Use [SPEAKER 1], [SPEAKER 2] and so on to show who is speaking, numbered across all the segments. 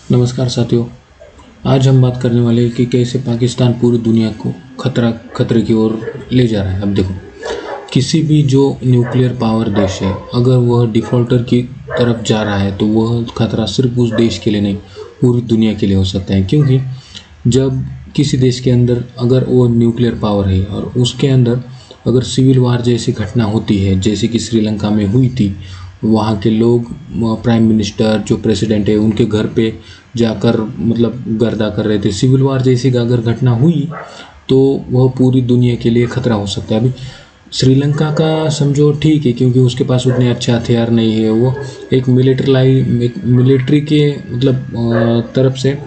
[SPEAKER 1] नमस्कार साथियों। आज हम बात करने वाले हैं कि कैसे पाकिस्तान पूरी दुनिया को खतरे की ओर ले जा रहा है। अब देखो, किसी भी जो न्यूक्लियर पावर देश है, अगर वह डिफ़ॉल्टर की तरफ जा रहा है तो वह खतरा सिर्फ उस देश के लिए नहीं, पूरी दुनिया के लिए हो सकता है। क्योंकि जब किसी देश के अंदर अगर वो न्यूक्लियर पावर है और उसके अंदर अगर सिविल वार जैसी घटना होती है, जैसे कि श्रीलंका में हुई थी, वहाँ के लोग प्राइम मिनिस्टर जो प्रेसिडेंट है उनके घर पे जाकर गर्दा कर रहे थे। सिविल वार जैसी अगर घटना हुई तो वह पूरी दुनिया के लिए खतरा हो सकता है। अभी श्रीलंका का समझो ठीक है, क्योंकि उसके पास उतने अच्छे हथियार नहीं है। वो एक मिलिट्री के तरफ से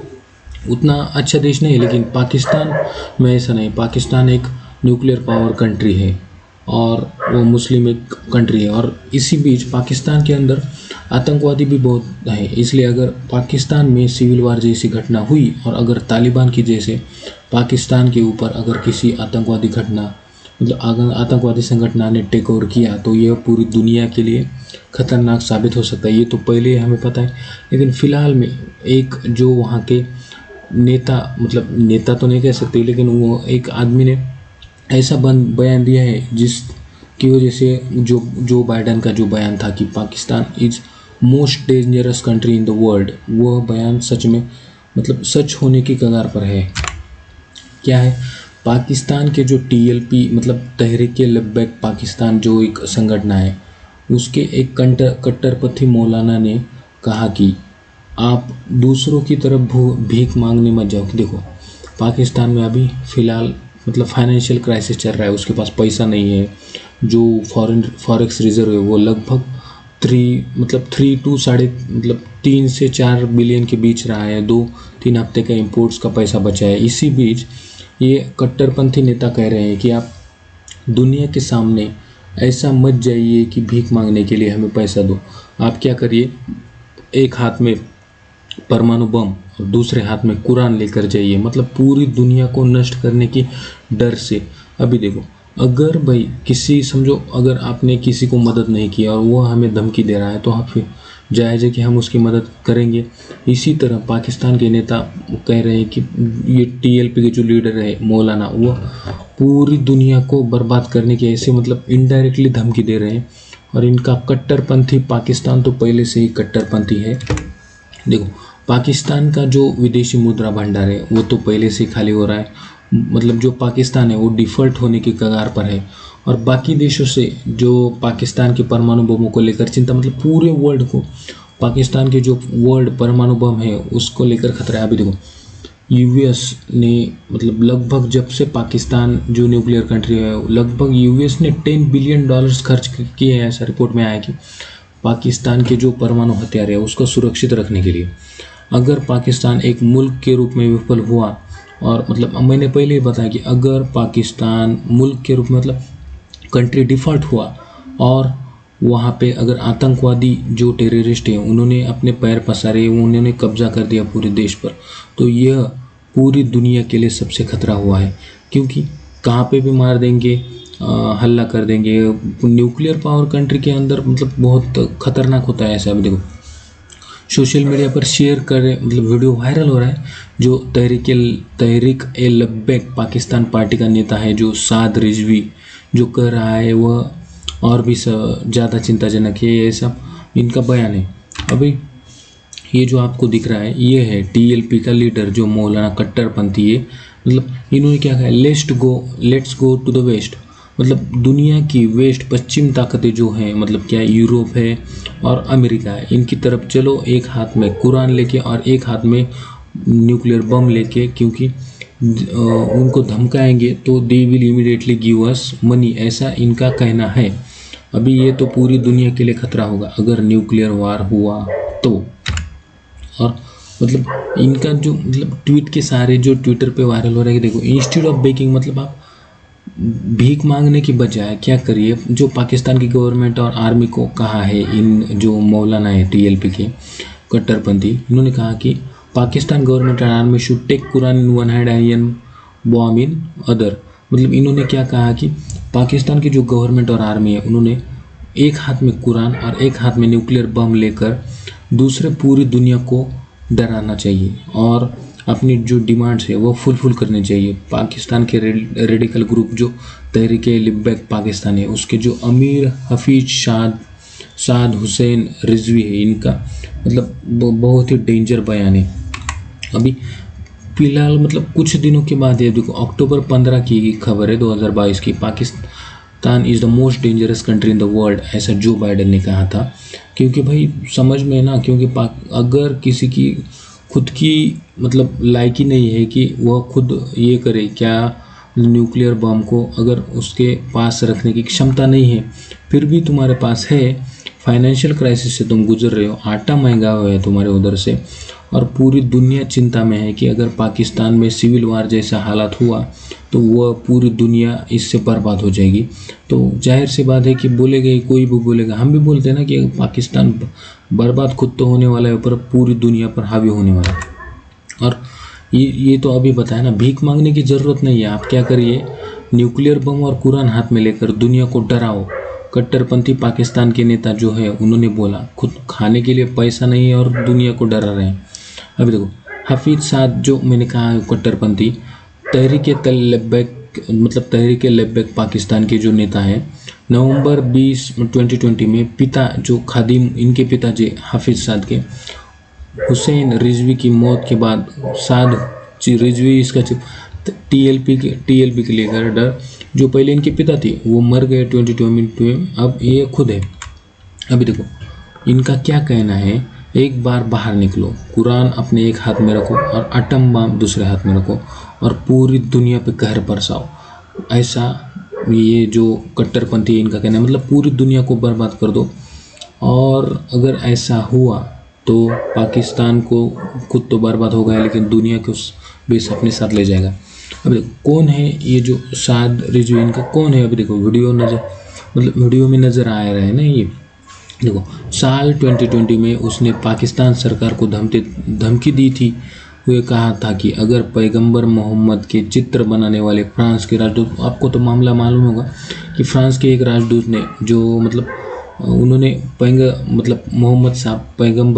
[SPEAKER 1] उतना अच्छा देश नहीं है। लेकिन पाकिस्तान में ऐसा नहीं। पाकिस्तान एक न्यूक्लियर पावर कंट्री है और वो मुस्लिम एक कंट्री है, और इसी बीच पाकिस्तान के अंदर आतंकवादी भी बहुत है। इसलिए अगर पाकिस्तान में सिविल वार जैसी घटना हुई और अगर तालिबान की जैसे पाकिस्तान के ऊपर अगर किसी आतंकवादी घटना आतंकवादी संगठन ने टेक ओवर किया तो यह पूरी दुनिया के लिए खतरनाक साबित हो सकता है। ये तो पहले हमें पता है। लेकिन फ़िलहाल में एक जो वहाँ के नेता तो नहीं कह सकते, लेकिन वो एक आदमी ने ऐसा बयान दिया है जिसकी वजह से जो बाइडन का जो बयान था कि Pakistan is most dangerous country in the world, वह बयान सच में सच होने की कगार पर है। क्या है? पाकिस्तान के जो TLP तहरीक-ए-लब्बैक पाकिस्तान जो एक संगठन है, उसके एक कट्टरपंथी मौलाना ने कहा कि आप दूसरों की तरफ भीख मांगने मत जाओ। कि देखो, पाकिस्तान में अभी फ़िलहाल फाइनेंशियल क्राइसिस चल रहा है, उसके पास पैसा नहीं है। जो फॉरेक्स रिजर्व है वो लगभग 3 से 4 बिलियन के बीच रहा है। 2-3 हफ्ते का इंपोर्ट्स का पैसा बचा है। इसी बीच ये कट्टरपंथी नेता कह रहे हैं कि आप दुनिया के सामने ऐसा मत जाइए कि भीख मांगने के लिए हमें पैसा दो। आप क्या करिए, एक हाथ में परमाणु बम और दूसरे हाथ में कुरान लेकर जाइए, पूरी दुनिया को नष्ट करने की डर से। अभी देखो, अगर भाई अगर आपने किसी को मदद नहीं किया और वो हमें धमकी दे रहा है तो फिर जायज़ है कि हम उसकी मदद करेंगे। इसी तरह पाकिस्तान के नेता कह रहे हैं कि ये TLP के जो लीडर है मौलाना, वो पूरी दुनिया को बर्बाद करने की ऐसे इनडायरेक्टली धमकी दे रहे हैं। और इनका कट्टरपंथी, पाकिस्तान तो पहले से ही कट्टरपंथी है। देखो, पाकिस्तान का जो विदेशी मुद्रा भंडार है वो तो पहले से खाली हो रहा है। जो पाकिस्तान है वो डिफ़ॉल्ट होने की कगार पर है। और बाकी देशों से जो पाकिस्तान के परमाणु बमों को लेकर चिंता, पूरे वर्ल्ड को पाकिस्तान के जो वर्ल्ड परमाणु बम है उसको लेकर खतरा है। अभी देखो, US ने लगभग जब से पाकिस्तान जो न्यूक्लियर कंट्री है, लगभग US ने $10 बिलियन खर्च किए हैं। ऐसा रिपोर्ट में आया कि पाकिस्तान के जो परमाणु हथियार है उसको सुरक्षित रखने के लिए। अगर पाकिस्तान एक मुल्क के रूप में विफल हुआ, और मैंने पहले ही बताया कि अगर पाकिस्तान मुल्क के रूप में कंट्री डिफ़ॉल्ट हुआ और वहाँ पे अगर आतंकवादी जो टेररिस्ट हैं उन्होंने अपने पैर पसारे, उन्होंने कब्जा कर दिया पूरे देश पर, तो यह पूरी दुनिया के लिए सबसे खतरा हुआ है। क्योंकि कहाँ पे भी मार देंगे, हल्ला कर देंगे। न्यूक्लियर पावर कंट्री के अंदर बहुत खतरनाक होता है ऐसा। अभी देखो, सोशल मीडिया पर शेयर कर वीडियो वायरल हो रहा है। जो तहरीक-ए-लब्बैक पाकिस्तान पार्टी का नेता है जो साद रिजवी, जो कह रहा है वह और भी ज़्यादा चिंताजनक है। ये सब इनका बयान है। अभी ये जो आपको दिख रहा है ये है TLP का लीडर जो मौलाना कट्टरपंथी है। इन्होंने क्या कहा, let's go to the west. दुनिया की वेस्ट, पश्चिम ताकतें जो हैं, क्या यूरोप है और अमेरिका है, इनकी तरफ चलो, एक हाथ में कुरान लेके और एक हाथ में न्यूक्लियर बम लेके। क्योंकि उनको धमकाएंगे तो they will immediately give us money, ऐसा इनका कहना है। अभी ये तो पूरी दुनिया के लिए खतरा होगा अगर न्यूक्लियर वार हुआ तो। और इनका जो ट्वीट के सारे जो ट्विटर पे वायरल हो रहा है कि देखो, इंस्टीड ऑफ बेकिंग, आप भीख मांगने की बजाय क्या करिए। जो पाकिस्तान की गवर्नमेंट और आर्मी को कहा है, इन जो मौलाना है TLP के कट्टरपंथी, इन्होंने कहा कि Pakistan government and army should take Quran in one hand and bomb in other. इन्होंने क्या कहा कि पाकिस्तान की जो गवर्नमेंट और आर्मी है उन्होंने एक हाथ में कुरान और एक हाथ में न्यूक्लियर बम लेकर दूसरे पूरी दुनिया को डराना चाहिए और अपनी जो डिमांड्स है वो फुलफिल करनी चाहिए। पाकिस्तान के रेडिकल ग्रुप जो तहरीक-ए-लिब्बैक पाकिस्तान है, उसके जो अमीर हफीज साद हुसैन रिजवी है, इनका मतलब बहुत ही डेंजर बयान है। अभी फिलहाल मतलब कुछ दिनों के बाद ये देखो, अक्टूबर 15 की खबर है 2022 की, Pakistan is the most dangerous country in the world, ऐसा जो बाइडन ने कहा था। क्योंकि भाई समझ में ना, क्योंकि अगर किसी की खुद की मतलब लायकी नहीं है कि वह खुद ये करे, क्या न्यूक्लियर बम को अगर उसके पास रखने की क्षमता नहीं है, फिर भी तुम्हारे पास है, फाइनेंशियल क्राइसिस से तुम गुजर रहे हो, आटा महंगा हुआ है तुम्हारे उधर से, और पूरी दुनिया चिंता में है कि अगर पाकिस्तान में सिविल वार जैसा हालात हुआ तो वह पूरी दुनिया इससे बर्बाद हो जाएगी। तो जाहिर सी बात है कि बोलेगा, कोई भी बोलेगा, हम भी बोलते हैं ना कि पाकिस्तान बर्बाद खुद तो होने वाला है, पर पूरी दुनिया पर हावी होने वाला है। और ये तो अभी बताया ना, भीख मांगने की ज़रूरत नहीं है। आप क्या करिए, न्यूक्लियर बम और कुरान हाथ में लेकर दुनिया को डराओ। कट्टरपंथी पाकिस्तान के नेता जो है, उन्होंने बोला खुद खाने के लिए पैसा नहीं है और दुनिया को डरा रहे हैं। अभी देखो, हफीज साद जो मैंने कहा कट्टरपंथी, तहरीक-ए-लिब्बैक पाकिस्तान के जो नेता हैं, नवंबर 20 2020 में पिता जो खादिम, इनके पिताजी हफीज साद के हुसैन रिजवी की मौत के बाद साद रिजवी इसका टीएलपी के लेकर डर, जो पहले इनके पिता थे वो मर गए 2022 में, अब ये खुद है। अभी देखो इनका क्या कहना है, एक बार बाहर निकलो, कुरान अपने एक हाथ में रखो और एटम बम दूसरे हाथ में रखो और पूरी दुनिया पे कहर बरसाओ। ऐसा ये जो कट्टरपंथी इनका कहना है, मतलब पूरी दुनिया को बर्बाद कर दो। और अगर ऐसा हुआ तो पाकिस्तान को खुद तो बर्बाद हो गया, लेकिन दुनिया को भी अपने साथ ले जाएगा। अब देखो कौन है ये जो साद रिजवी, इनका कौन है। अभी देखो वीडियो में नज़र आ रहा है ना, ये देखो साल 2020 में उसने पाकिस्तान सरकार को धमकी दी थी। वो कहा था कि अगर पैगंबर मोहम्मद के चित्र बनाने वाले फ्रांस के राजदूत, आपको तो मामला मालूम होगा कि फ्रांस के एक राजदूत ने जो मतलब उन्होंने पैगंबर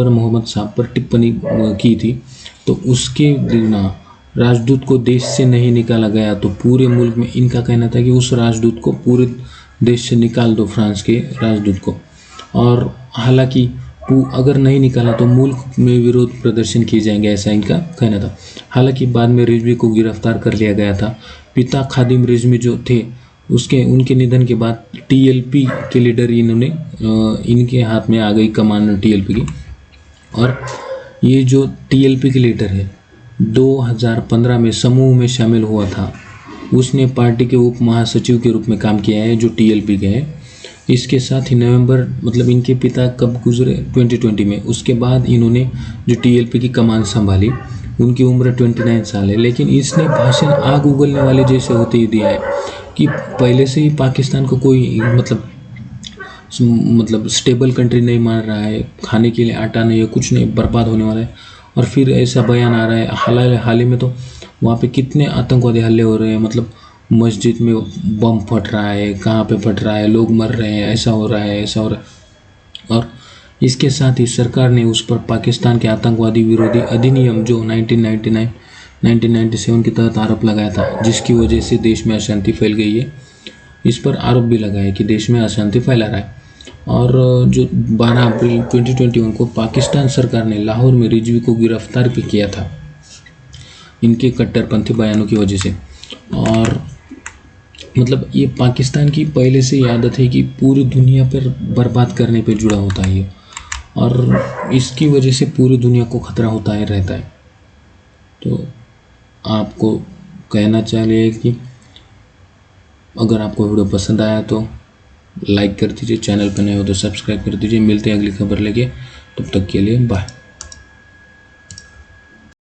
[SPEAKER 1] मोहम्मद साहब पर टिप्पणी की थी, तो उसके बिना राजदूत को देश से नहीं निकाला गया तो पूरे मुल्क में, इनका कहना था कि उस राजदूत को पूरे देश से निकाल दो, फ्रांस के राजदूत को। और हालांकि अगर नहीं निकाला तो मुल्क में विरोध प्रदर्शन किए जाएंगे, ऐसा इनका कहना था। हालांकि बाद में रिजवी को गिरफ्तार कर लिया गया था। पिता खादिम रिजवी जो थे, उनके निधन के बाद टीएलपी के लीडर इनके हाथ में आ गई कमान टीएलपी की। और ये जो टीएलपी के लीडर है 2015 में समूह में शामिल हुआ था, उसने पार्टी के उप महासचिव के रूप में काम किया है जो टीएलपी के हैं। इसके साथ ही नवंबर इनके पिता कब गुजरे 2020 में, उसके बाद इन्होंने जो टीएलपी की कमान संभाली, उनकी उम्र 29 साल है। लेकिन इसने भाषण आग उगलने वाले जैसे होते ही दिया है कि पहले से ही पाकिस्तान को कोई मतलब स्टेबल कंट्री नहीं मान रहा है, खाने के लिए आटा नहीं है, कुछ नहीं, बर्बाद होने वाला है। और फिर ऐसा बयान आ रहा है। हाल ही में तो वहाँ पे कितने आतंकवादी हमले हो रहे हैं, मतलब मस्जिद में बम फट रहा है, कहाँ पे फट रहा है, लोग मर रहे हैं, ऐसा हो रहा है। और इसके साथ ही सरकार ने उस पर पाकिस्तान के आतंकवादी विरोधी अधिनियम जो 1997 के तहत आरोप लगाया था, जिसकी वजह से देश में अशांति फैल गई है। इस पर आरोप भी लगाया कि देश में अशांति फैला रहा है। और जो 12 अप्रैल 2021 को पाकिस्तान सरकार ने लाहौर में रिजवी को गिरफ्तार भी किया था, इनके कट्टरपंथी बयानों की वजह से। और मतलब ये पाकिस्तान की पहले से ही आदत है कि पूरी दुनिया पर बर्बाद करने पे जुड़ा होता है, और इसकी वजह से पूरी दुनिया को खतरा होता है रहता है। तो आपको कहना चाहिए कि अगर आपको वीडियो पसंद आया तो लाइक कर दीजिए, चैनल पर नए हो तो सब्सक्राइब कर दीजिए। मिलते हैं अगली खबर लेके, तब तक के लिए बाय।